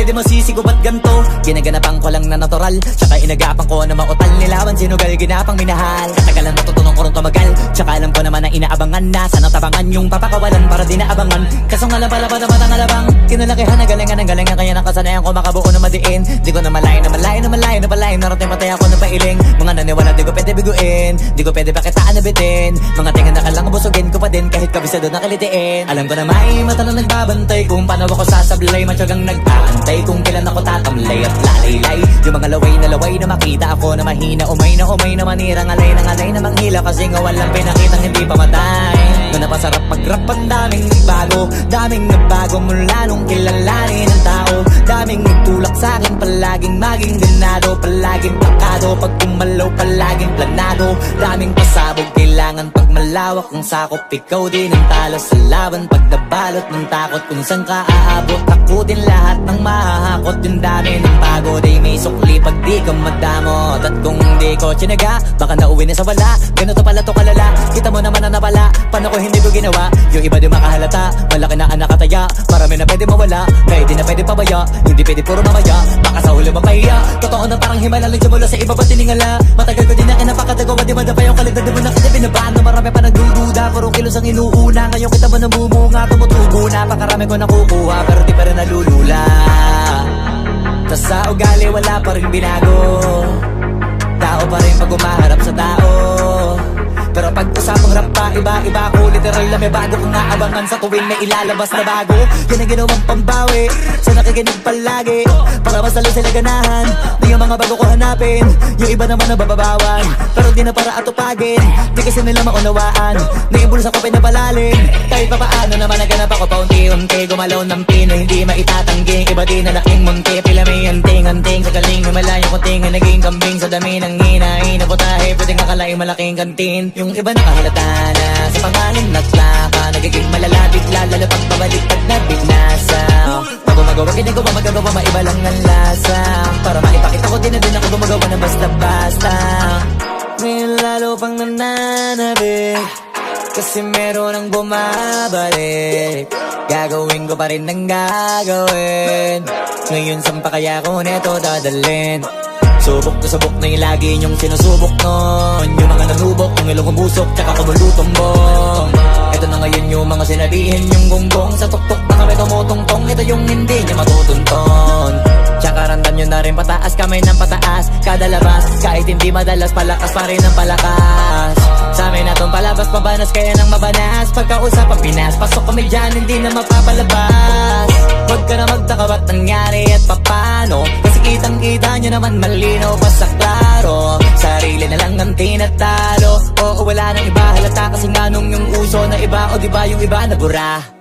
pwede masisigo ba't ganto? Ginaganapan ko lang na natural, tsaka inagapan ko na mautal. Nilawan sinugal, ginapang minahal. Katagalan natutunan ko rin tumagal, tsaka alam ko naman na inaabangan na. Sana tabangan yung papakawalan para di naabangan. Kaso nga lang pala dapat ang alabang kinalakihan na galingan ng galingan. Kaya nakasanayan ko makabuo na madiin. Di ko na malayo na malayo na malayo na palayo. Narating patay ako ng pailing. Mga naniwala di ko pwede biguin, di ko pwede pakitaan na bitin. Mga tingan na kalang busugin ko pa din kahit kabisado na kalitiin. Alam ko na may mata na nagbabantay kung paano ako sasablay. Matyagang nag-aantay kung kailan ako tatamlay at lalaylay. Yung mga laway na makita ako na mahina. Umay na manirang alay na manghila. Kasi nga walang pinakitang hindi pamatay. Na napasarap mag-rap ang daming nagbago mula nung kilalanin ang tao. Daming nagtulak sa'kin, palaging maging ganado. Palaging pakado, pag kumalaw palaging planado. Daming pasabog, kailangan pag malawak ang sakop. Ikaw din ang talo sa laban, pag nabalot ng takot. Kung saan ka aabot, takutin lahat ng mahahakot. Yung dami ng pagod ay may sukli pag di ka madamot. At kung hindi ko tsinaga, baka nauwi na sa wala. Ganito pala to kalala, kita mo naman na napala. Paano ko hindi ko ginawa, yung iba di makahalata. Malaki na anak kataya, marami na pwede mawala. Kaya di na pwede pabaya, hindi pwede puro mamaya. Baka sa huli mapahiya, totoo na parang himala lang mula sa iba ba tiningala. Matagal ko din na kinapakatagawa, di madapa yung kalagdag. Di mo na kita binabaan na marami pa nagdududa. Puro kilos ang inuuna, ngayon kita mo namumunga. Tumutubo na, pakarami ko nakukuha, pero di pa rin nalulula. Tas sa ugali wala pa rin binago, tao pa rin pag umaharap sa tao. Pero pag usapang rap pa, iba ko. Literal na may bago kong naabangan sa tuwing may ilalabas na bago. Yan ang ginawang pambawi sa nakikinig palagi, para mas lalo sila ganahan. Di yung mga bago ko hanapin, yung iba naman nabababawan. Pero di na para atupagin, di kasi nila maunawaan. Naibulsa ko pinapalalim, kahit pa paano naman naganap ako paunti-unti. Gumalaw ng pino, hindi maitatanggi. Iba din na laking munti, pila may anting-anting. Sa galing may malayong kunting, naging kambing sa dami ng hinahin. Naputahe, pwedeng akalaing malaking kantin. Yung iba nakahalata na sa pangalan at laka. Nagiging malala, bigla, lalo pag pabaliktad na binasa. Pag gumagawa, ginagawa, magagawa, maiba lang ang lasa. Para maipakita ko din na din ako gumagawa na basta-basta. Ngayon lalo pang nananabik, kasi meron ang bumabalik. Gagawin ko pa rin ang gagawin. Ngayon saan pa kaya ko neto dadalhin? Subok to subok na yung lagi niyong sinusubok nun. Yung mga nanubok, yung ilong umusok, tsaka kumulutong bong. Ito na ngayon yung mga sinabihin yung gonggong. Sa tuktok na kami tumutungtong, ito yung hindi niya matutunton. Tsaka randam nyo na rin pataas, kamay ng pataas. Kada labas, kahit hindi madalas, palakas pa rin ang palakas. Sa amin na tong palabas, pabanas kaya nang mabanas. Pagkausap ang Pinas, pasok kami dyan, hindi na mapapalabas. Huwag ka na magtaka ba't nangyari at papano, kasi kitang-kita nyo naman malinaw pa sa klaro. Sarili na lang ang tinatalo, oo wala nang iba halata. Kasi nga nung yung uso na iba, o diba yung iba nabura.